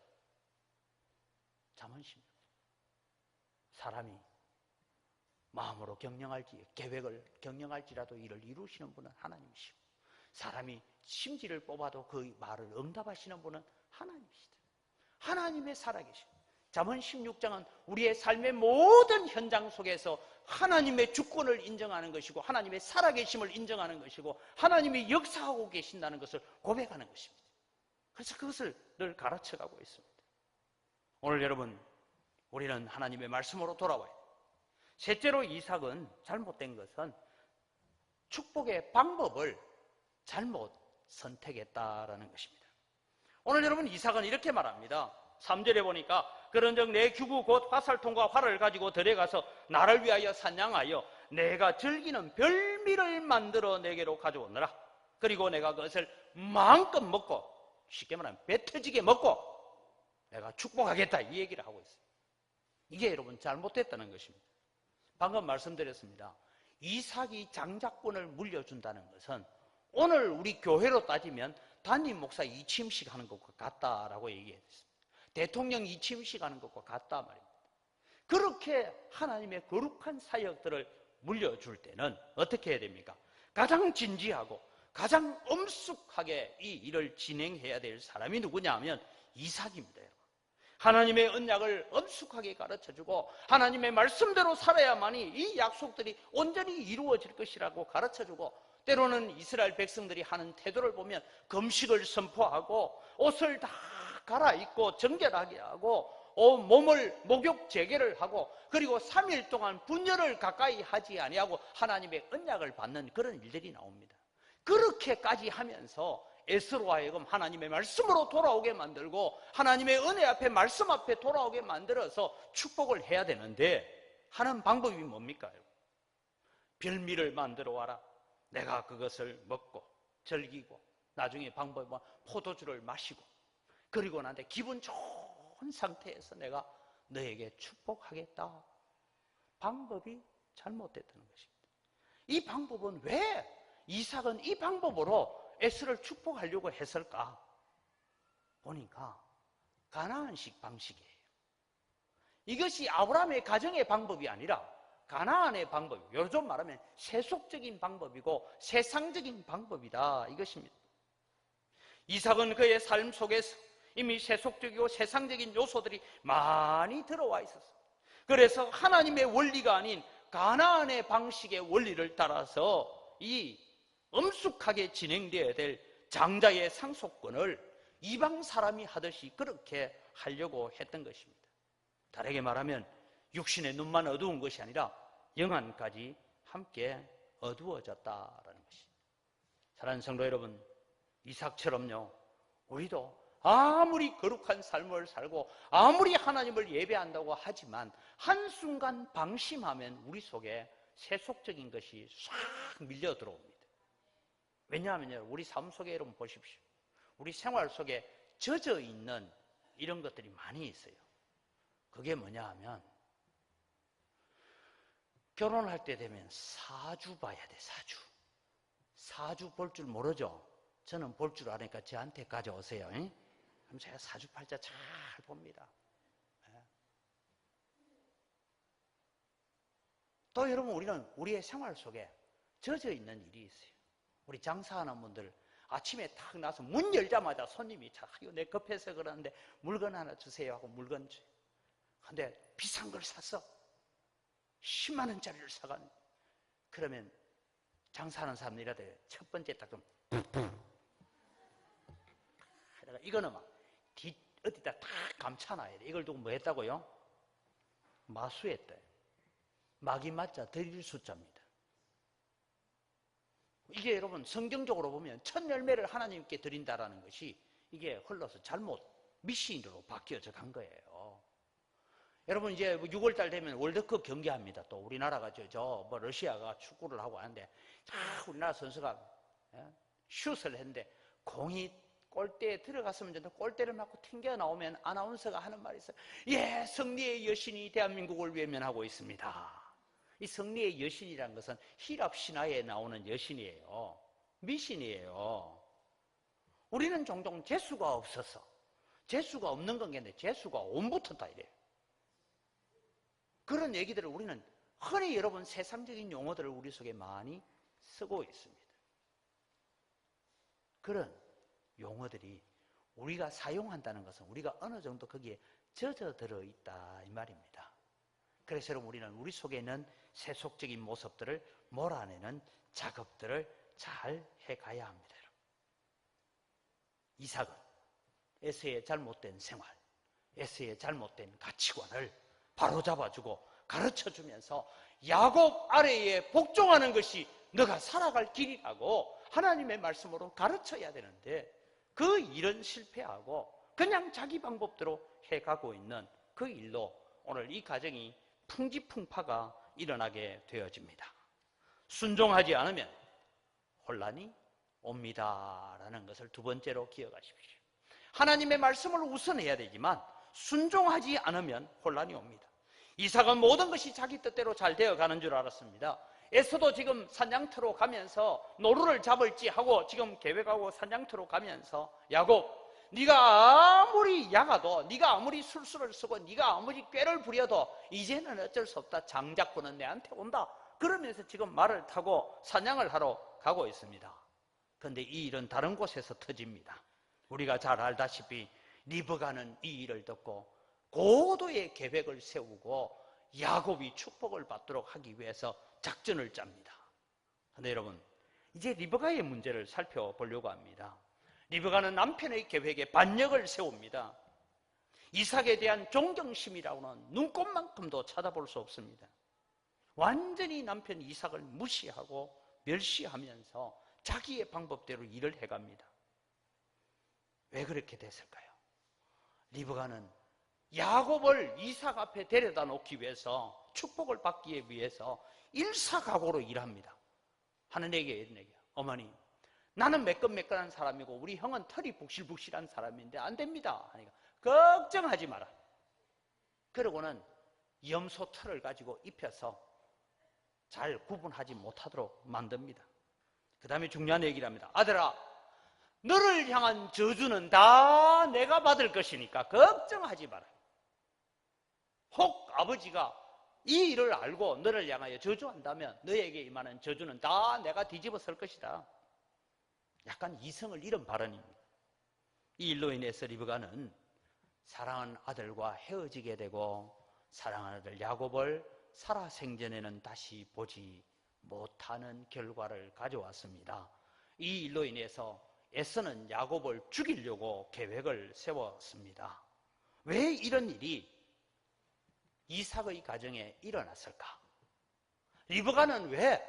잠언 16장. 사람이 마음으로 계획을 경영할지라도 이를 이루시는 분은 하나님이시고, 사람이 심지를 뽑아도 그 말을 응답하시는 분은 하나님이시다. 하나님의 살아계시고, 잠언 16장은 우리의 삶의 모든 현장 속에서 하나님의 주권을 인정하는 것이고 하나님의 살아계심을 인정하는 것이고 하나님이 역사하고 계신다는 것을 고백하는 것입니다. 그래서 그것을 늘 가르쳐가고 있습니다. 오늘 여러분, 우리는 하나님의 말씀으로 돌아와야 돼요. 셋째로, 이삭은 잘못된 것은 축복의 방법을 잘못 선택했다라는 것입니다. 오늘 여러분, 이삭은 이렇게 말합니다. 3절에 보니까 그런즉 내 규구 곧 화살통과 활을 가지고 들어가서 나를 위하여 사냥하여 내가 즐기는 별미를 만들어 내게로 가져오너라. 그리고 내가 그것을 마음껏 먹고, 쉽게 말하면 배 터지게 먹고 내가 축복하겠다, 이 얘기를 하고 있어요. 이게 여러분 잘못됐다는 것입니다. 방금 말씀드렸습니다. 이삭이 장자권을 물려준다는 것은 오늘 우리 교회로 따지면 담임 목사 이침식 하는 것과 같다라고 얘기했습니다. 대통령 이침식 하는 것과 같다 말입니다. 그렇게 하나님의 거룩한 사역들을 물려줄 때는 어떻게 해야 됩니까? 가장 진지하고 가장 엄숙하게 이 일을 진행해야 될 사람이 누구냐 하면 이삭입니다. 하나님의 언약을 엄숙하게 가르쳐주고 하나님의 말씀대로 살아야만이 이 약속들이 온전히 이루어질 것이라고 가르쳐주고, 때로는 이스라엘 백성들이 하는 태도를 보면 금식을 선포하고 옷을 다 갈아입고 정결하게 하고 몸을 목욕 재개를 하고, 그리고 3일 동안 분열을 가까이 하지 아니하고 하나님의 언약을 받는 그런 일들이 나옵니다. 그렇게까지 하면서 에스로 하여금 하나님의 말씀으로 돌아오게 만들고 하나님의 은혜 앞에, 말씀 앞에 돌아오게 만들어서 축복을 해야 되는데 하는 방법이 뭡니까? 별미를 만들어 와라. 내가 그것을 먹고 즐기고 나중에 방법은 포도주를 마시고, 그리고 나한테 기분 좋은 상태에서 내가 너에게 축복하겠다. 방법이 잘못됐다는 것입니다. 이 방법은 왜 이삭은 이 방법으로 에서를 축복하려고 했을까? 보니까 가나안식 방식이에요. 이것이 아브라함의 가정의 방법이 아니라 가나안의 방법, 요즘 말하면 세속적인 방법이고 세상적인 방법이다, 이것입니다. 이삭은 그의 삶 속에서 이미 세속적이고 세상적인 요소들이 많이 들어와 있었어요. 그래서 하나님의 원리가 아닌 가나안의 방식의 원리를 따라서 이 엄숙하게 진행되어야 될 장자의 상속권을 이방 사람이 하듯이 그렇게 하려고 했던 것입니다. 다르게 말하면 육신의 눈만 어두운 것이 아니라 영안까지 함께 어두워졌다라는 것입니다. 사랑하는 성도 여러분, 이삭처럼요, 우리도 아무리 거룩한 삶을 살고 아무리 하나님을 예배한다고 하지만 한순간 방심하면 우리 속에 세속적인 것이 싹 밀려 들어옵니다. 왜냐하면요, 우리 삶 속에 여러분 보십시오. 우리 생활 속에 젖어 있는 이런 것들이 많이 있어요. 그게 뭐냐 하면 결혼할 때 되면 사주 봐야 돼. 사주 볼 줄 모르죠? 저는 볼 줄 아니까 저한테 가져오세요. 그럼 제가 사주팔자 잘 봅니다. 또 여러분, 우리는 우리의 생활 속에 젖어 있는 일이 있어요. 우리 장사하는 분들 아침에 탁 나서 문 열자마자 손님이 내 급해서 그러는데 물건 하나 주세요 하고 물건 줘요. 근데 비싼 걸 샀어. 10만 원짜리를 사가는. 그러면 장사하는 사람들이라도 첫 번째 딱 좀 이거는 막 어디다 탁 감춰놔야 돼. 이걸 두고 뭐 했다고요? 마수했대. 막이 맞자 드릴 숫자입니다. 이게 여러분 성경적으로 보면 첫 열매를 하나님께 드린다라는 것이 이게 흘러서 잘못 미신으로 바뀌어져 간 거예요. 여러분 이제 6월달 되면 월드컵 경기합니다. 또 우리나라가 뭐 러시아가 축구를 하고 하는데 우리나라 선수가 슛을 했는데 공이 골대에 들어갔으면 좋는데 골대를 맞고 튕겨 나오면 아나운서가 하는 말이 있어요. 예, 승리의 여신이 대한민국을 외면하고 있습니다. 이 승리의 여신이라는 것은 히랍 신화에 나오는 여신이에요. 미신이에요. 우리는 종종 재수가 없어서 재수가 없는 건 게인데 재수가 온붙었다 이래요. 그런 얘기들을 우리는 흔히 여러분 세상적인 용어들을 우리 속에 많이 쓰고 있습니다. 그런 용어들이 우리가 사용한다는 것은 우리가 어느 정도 거기에 젖어 들어있다 이 말입니다. 그래서 여러분 우리는 우리 속에 있는 세속적인 모습들을 몰아내는 작업들을 잘 해가야 합니다. 이삭은 에서의 잘못된 생활, 에서의 잘못된 가치관을 바로잡아주고 가르쳐주면서 야곱 아래에 복종하는 것이 너가 살아갈 길이라고 하나님의 말씀으로 가르쳐야 되는데 그 일은 실패하고 그냥 자기 방법대로 해가고 있는 그 일로 오늘 이 가정이 풍지풍파가 일어나게 되어집니다. 순종하지 않으면 혼란이 옵니다라는 것을 두 번째로 기억하십시오. 하나님의 말씀을 우선해야 되지만 순종하지 않으면 혼란이 옵니다. 이삭은 모든 것이 자기 뜻대로 잘 되어가는 줄 알았습니다. 에서도 지금 사냥터로 가면서 노루를 잡을지 하고 지금 계획하고 사냥터로 가면서 야곱, 네가 아무리 야가도 네가 아무리 술수를 쓰고 네가 아무리 꾀를 부려도 이제는 어쩔 수 없다. 장자권은 내한테 온다. 그러면서 지금 말을 타고 사냥을 하러 가고 있습니다. 그런데 이 일은 다른 곳에서 터집니다. 우리가 잘 알다시피 리브가는 이 일을 듣고 고도의 계획을 세우고 야곱이 축복을 받도록 하기 위해서 작전을 짭니다. 그런데 여러분 이제 리브가의 문제를 살펴보려고 합니다. 리브가는 남편의 계획에 반역을 세웁니다. 이삭에 대한 존경심이라고는 눈꼽만큼도 쳐다볼 수 없습니다. 완전히 남편 이삭을 무시하고 멸시하면서 자기의 방법대로 일을 해갑니다. 왜 그렇게 됐을까요? 리브가는 야곱을 이삭 앞에 데려다 놓기 위해서 축복을 받기 위해서 일사각오로 일합니다. 하는 얘기예요, 이런 얘기야. 어머니, 나는 매끈매끈한 사람이고 우리 형은 털이 북실북실한 사람인데 안 됩니다. 하니까 걱정하지 마라. 그러고는 염소 털을 가지고 입혀서 잘 구분하지 못하도록 만듭니다. 그 다음에 중요한 얘기를 합니다. 아들아, 너를 향한 저주는 다 내가 받을 것이니까 걱정하지 마라. 혹 아버지가 이 일을 알고 너를 향하여 저주한다면 너에게 임하는 저주는 다 내가 뒤집어 쓸 것이다. 약간 이성을 잃은 발언입니다. 이 일로 인해서 리브가는 사랑하는 아들과 헤어지게 되고 사랑하는 아들 야곱을 살아생전에는 다시 보지 못하는 결과를 가져왔습니다. 이 일로 인해서 에서는 야곱을 죽이려고 계획을 세웠습니다. 왜 이런 일이 이삭의 가정에 일어났을까? 리브가는 왜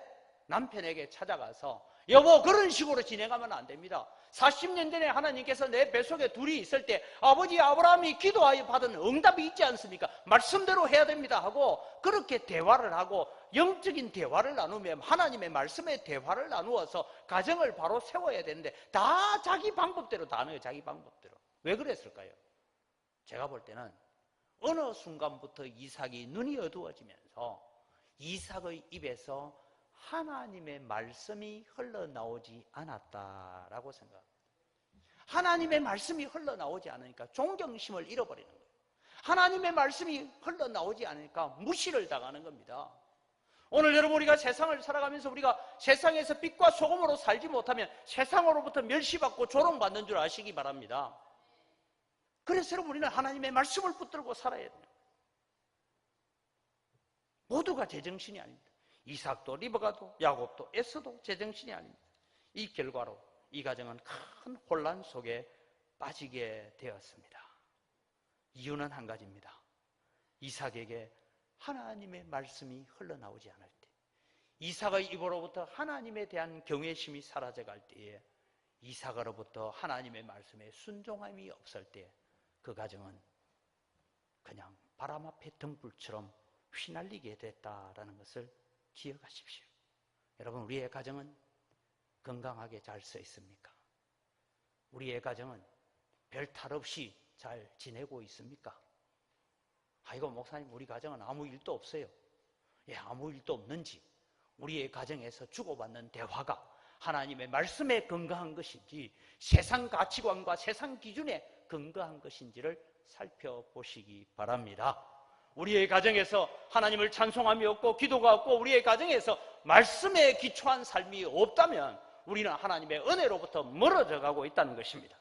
남편에게 찾아가서 여보, 그런 식으로 진행하면 안 됩니다. 40년 전에 하나님께서 내 뱃속에 둘이 있을 때 아버지 아브라함이 기도하여 받은 응답이 있지 않습니까? 말씀대로 해야 됩니다 하고 그렇게 대화를 하고 영적인 대화를 나누면 하나님의 말씀의 대화를 나누어서 가정을 바로 세워야 되는데 다 자기 방법대로 다 하는 거예요. 자기 방법대로. 왜 그랬을까요? 제가 볼 때는 어느 순간부터 이삭이 눈이 어두워지면서 이삭의 입에서 하나님의 말씀이 흘러나오지 않았다라고 생각합니다. 하나님의 말씀이 흘러나오지 않으니까 존경심을 잃어버리는 거예요. 하나님의 말씀이 흘러나오지 않으니까 무시를 당하는 겁니다. 오늘 여러분, 우리가 세상을 살아가면서 우리가 세상에서 빛과 소금으로 살지 못하면 세상으로부터 멸시받고 조롱받는 줄 아시기 바랍니다. 그래서 여러분, 우리는 하나님의 말씀을 붙들고 살아야 돼요. 모두가 제정신이 아닙니다. 이삭도 리브가도 야곱도 에서도 제정신이 아닙니다. 이 결과로 이 가정은 큰 혼란 속에 빠지게 되었습니다. 이유는 한 가지입니다. 이삭에게 하나님의 말씀이 흘러나오지 않을 때, 이삭의 입으로부터 하나님에 대한 경외심이 사라져갈 때에, 이삭으로부터 하나님의 말씀에 순종함이 없을 때 그 가정은 그냥 바람 앞에 등불처럼 휘날리게 됐다라는 것을 기억하십시오. 여러분, 우리의 가정은 건강하게 잘 서 있습니까? 우리의 가정은 별 탈 없이 잘 지내고 있습니까? 아이고, 목사님, 우리 가정은 아무 일도 없어요. 예, 아무 일도 없는지 우리의 가정에서 주고받는 대화가 하나님의 말씀에 건강한 것인지 세상 가치관과 세상 기준에 건강한 것인지를 살펴보시기 바랍니다. 우리의 가정에서 하나님을 찬송함이 없고 기도가 없고 우리의 가정에서 말씀에 기초한 삶이 없다면 우리는 하나님의 은혜로부터 멀어져 가고 있다는 것입니다.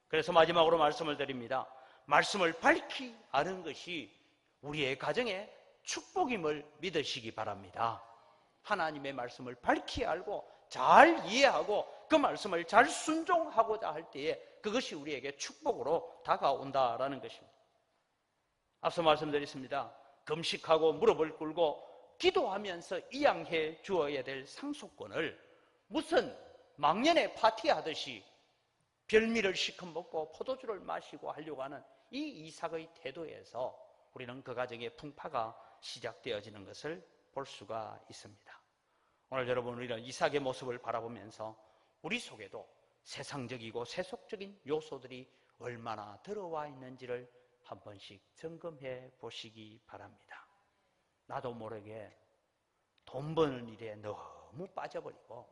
그래서 마지막으로 말씀을 드립니다. 말씀을 밝히 아는 것이 우리의 가정의 축복임을 믿으시기 바랍니다. 하나님의 말씀을 밝히 알고 잘 이해하고 그 말씀을 잘 순종하고자 할 때에 그것이 우리에게 축복으로 다가온다라는 것입니다. 앞서 말씀드렸습니다. 금식하고 무릎을 꿇고 기도하면서 이양해 주어야 될 상속권을 무슨 망년에 파티하듯이 별미를 시큼 먹고 포도주를 마시고 하려고 하는 이 이삭의 태도에서 우리는 그 가정의 풍파가 시작되어지는 것을 볼 수가 있습니다. 오늘 여러분, 우리는 이삭의 모습을 바라보면서 우리 속에도 세상적이고 세속적인 요소들이 얼마나 들어와 있는지를 한 번씩 점검해 보시기 바랍니다. 나도 모르게 돈 버는 일에 너무 빠져버리고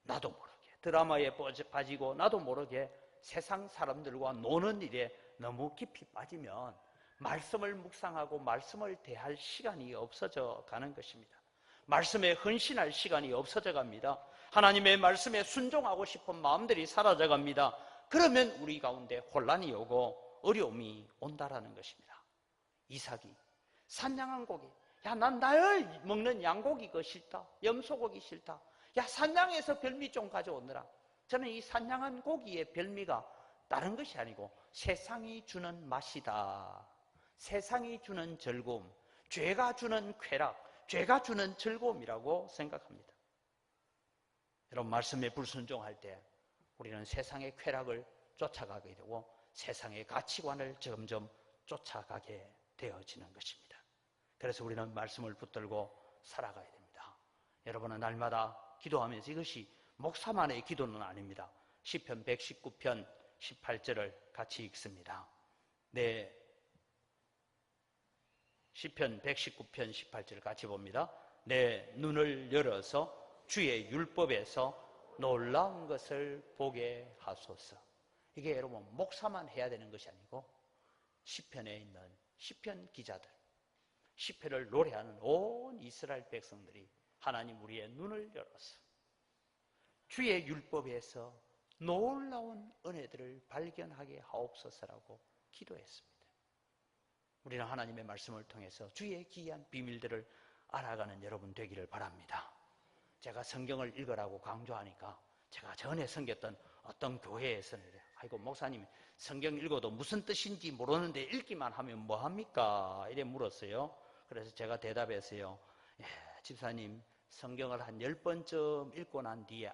나도 모르게 드라마에 빠지고 나도 모르게 세상 사람들과 노는 일에 너무 깊이 빠지면 말씀을 묵상하고 말씀을 대할 시간이 없어져 가는 것입니다. 말씀에 헌신할 시간이 없어져 갑니다. 하나님의 말씀에 순종하고 싶은 마음들이 사라져 갑니다. 그러면 우리 가운데 혼란이 오고 어려움이 온다라는 것입니다. 이삭이 산양한 고기, 야, 난 날 먹는 양고기 거 싫다, 염소고기 싫다, 야, 산양에서 별미 좀 가져오느라. 저는 이 산양한 고기의 별미가 다른 것이 아니고 세상이 주는 맛이다, 세상이 주는 즐거움, 죄가 주는 쾌락, 죄가 주는 즐거움이라고 생각합니다. 여러분, 말씀에 불순종할 때 우리는 세상의 쾌락을 쫓아가게 되고 세상의 가치관을 점점 쫓아가게 되어지는 것입니다. 그래서 우리는 말씀을 붙들고 살아가야 됩니다. 여러분은 날마다 기도하면서, 이것이 목사만의 기도는 아닙니다. 시편 119편 18절을 같이 읽습니다. 네, 시편 119편 18절을 같이 봅니다. 내 눈을 열어서 주의 율법에서 놀라운 것을 보게 하소서. 이게 여러분 목사만 해야 되는 것이 아니고 시편에 있는 시편 기자들, 시편을 노래하는 온 이스라엘 백성들이 하나님 우리의 눈을 열어서 주의 율법에서 놀라운 은혜들을 발견하게 하옵소서라고 기도했습니다. 우리는 하나님의 말씀을 통해서 주의 기이한 비밀들을 알아가는 여러분 되기를 바랍니다. 제가 성경을 읽으라고 강조하니까 제가 전에 섬겼던 어떤 교회에서는 아이고 목사님 성경 읽어도 무슨 뜻인지 모르는데 읽기만 하면 뭐합니까? 이래 물었어요. 그래서 제가 대답했어요. 집사님 성경을 한 10번쯤 읽고 난 뒤에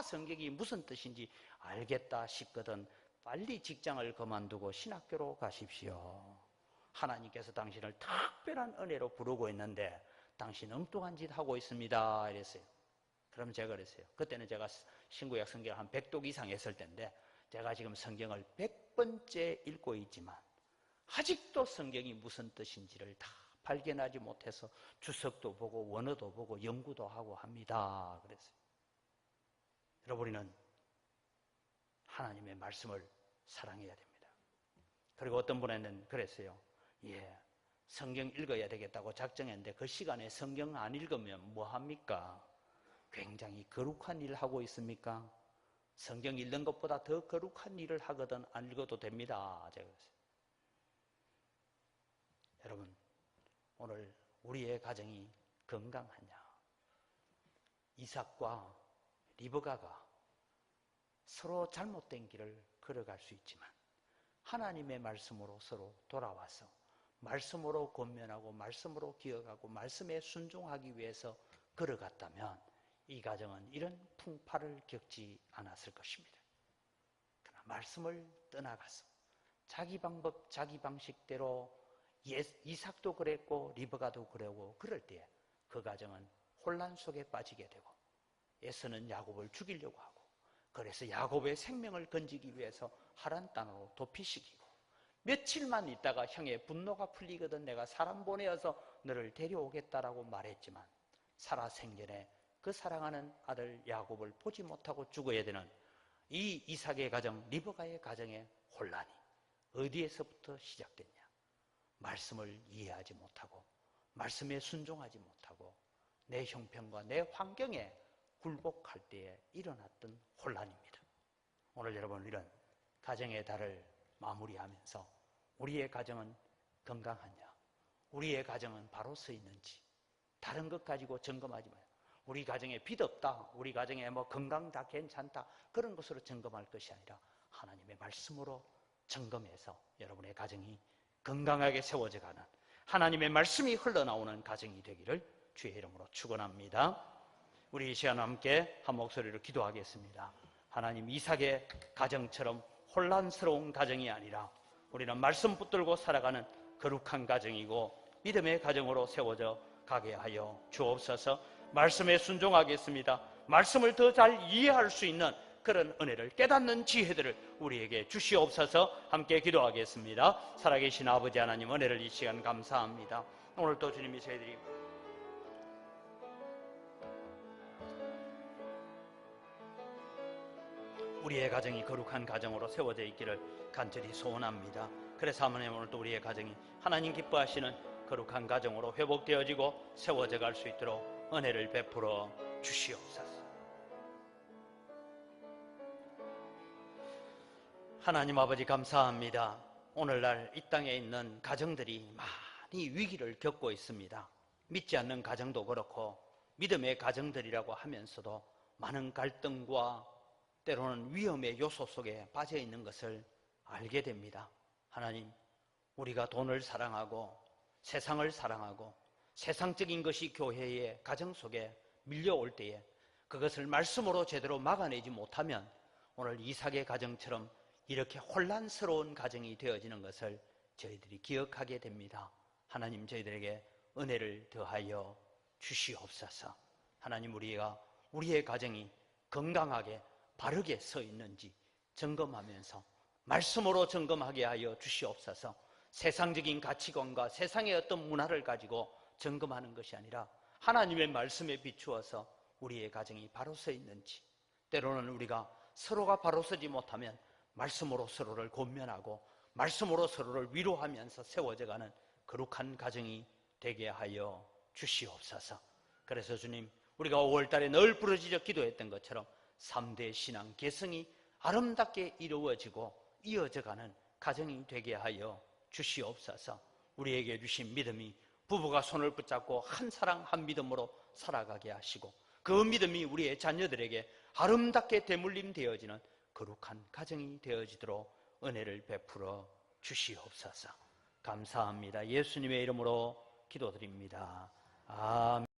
성경이 무슨 뜻인지 알겠다 싶거든 빨리 직장을 그만두고 신학교로 가십시오. 하나님께서 당신을 특별한 은혜로 부르고 있는데 당신 엉뚱한 짓 하고 있습니다 이랬어요. 그럼 제가 그랬어요. 그때는 제가 신구약 성경을 한 100독 이상 했을 때인데 제가 지금 성경을 100번째 읽고 있지만 아직도 성경이 무슨 뜻인지를 다 발견하지 못해서 주석도 보고 원어도 보고 연구도 하고 합니다 그랬어요. 여러분은 하나님의 말씀을 사랑해야 됩니다. 그리고 어떤 분에는 그랬어요. 성경 읽어야 되겠다고 작정했는데 그 시간에 성경 안 읽으면 뭐합니까? 굉장히 거룩한 일 하고 있습니까? 성경 읽는 것보다 더 거룩한 일을 하거든 안 읽어도 됩니다. 제가 그랬어요. 여러분 오늘 우리의 가정이 건강하냐? 이삭과 리브가가 서로 잘못된 길을 걸어갈 수 있지만 하나님의 말씀으로 서로 돌아와서 말씀으로 권면하고 말씀으로 기억하고 말씀에 순종하기 위해서 걸어갔다면 이 가정은 이런 풍파를 겪지 않았을 것입니다. 그러나 말씀을 떠나가서 자기 방법 자기 방식대로 이삭도 그랬고 리브가도 그러고 그럴 때 그 가정은 혼란 속에 빠지게 되고 에서는 야곱을 죽이려고 하고 그래서 야곱의 생명을 건지기 위해서 하란 땅으로 도피시키고 며칠만 있다가 형의 분노가 풀리거든 내가 사람 보내어서 너를 데려오겠다라고 말했지만 살아 생전에 그 사랑하는 아들 야곱을 보지 못하고 죽어야 되는 이 이삭의 가정 리브가의 가정의 혼란이 어디에서부터 시작됐냐? 말씀을 이해하지 못하고 말씀에 순종하지 못하고 내 형편과 내 환경에 굴복할 때에 일어났던 혼란입니다. 오늘 여러분 이런 가정의 달을 마무리하면서 우리의 가정은 건강하냐? 우리의 가정은 바로 서 있는지 다른 것 가지고 점검하지 마요. 우리 가정에 빚 없다, 우리 가정에 건강 다 괜찮다 그런 것으로 점검할 것이 아니라 하나님의 말씀으로 점검해서 여러분의 가정이 건강하게 세워져가는 하나님의 말씀이 흘러나오는 가정이 되기를 주의 이름으로 축원합니다. 우리 이 시간 함께 한 목소리로 기도하겠습니다. 하나님 이삭의 가정처럼 혼란스러운 가정이 아니라 우리는 말씀 붙들고 살아가는 거룩한 가정이고 믿음의 가정으로 세워져 가게 하여 주옵소서. 말씀에 순종하겠습니다. 말씀을 더 잘 이해할 수 있는 그런 은혜를 깨닫는 지혜들을 우리에게 주시옵소서. 함께 기도하겠습니다. 살아계신 아버지 하나님 은혜를 이 시간 감사합니다. 오늘 또 주님이 저희들이 우리의 가정이 거룩한 가정으로 세워져 있기를 간절히 소원합니다. 그래서 하나님 오늘 또 우리의 가정이 하나님 기뻐하시는 거룩한 가정으로 회복되어지고 세워져 갈 수 있도록 은혜를 베풀어 주시옵소서. 하나님 아버지 감사합니다. 오늘날 이 땅에 있는 가정들이 많이 위기를 겪고 있습니다. 믿지 않는 가정도 그렇고 믿음의 가정들이라고 하면서도 많은 갈등과 때로는 위험의 요소 속에 빠져 있는 것을 알게 됩니다. 하나님, 우리가 돈을 사랑하고 세상을 사랑하고 세상적인 것이 교회의 가정 속에 밀려올 때에 그것을 말씀으로 제대로 막아내지 못하면 오늘 이삭의 가정처럼 이렇게 혼란스러운 가정이 되어지는 것을 저희들이 기억하게 됩니다. 하나님 저희들에게 은혜를 더하여 주시옵소서. 하나님 우리의 가정이 건강하게 바르게 서 있는지 점검하면서 말씀으로 점검하게 하여 주시옵소서. 세상적인 가치관과 세상의 어떤 문화를 가지고 점검하는 것이 아니라 하나님의 말씀에 비추어서 우리의 가정이 바로 서 있는지, 때로는 우리가 서로가 바로 서지 못하면 말씀으로 서로를 권면하고 말씀으로 서로를 위로하면서 세워져가는 거룩한 가정이 되게 하여 주시옵소서. 그래서 주님, 우리가 5월달에 늘 부르짖어 기도했던 것처럼 3대 신앙 계승이 아름답게 이루어지고 이어져가는 가정이 되게 하여 주시옵소서. 우리에게 주신 믿음이 부부가 손을 붙잡고 한 사랑 한 믿음으로 살아가게 하시고, 그 믿음이 우리의 자녀들에게 아름답게 대물림 되어지는 거룩한 가정이 되어지도록 은혜를 베풀어 주시옵소서. 감사합니다. 예수님의 이름으로 기도드립니다. 아멘.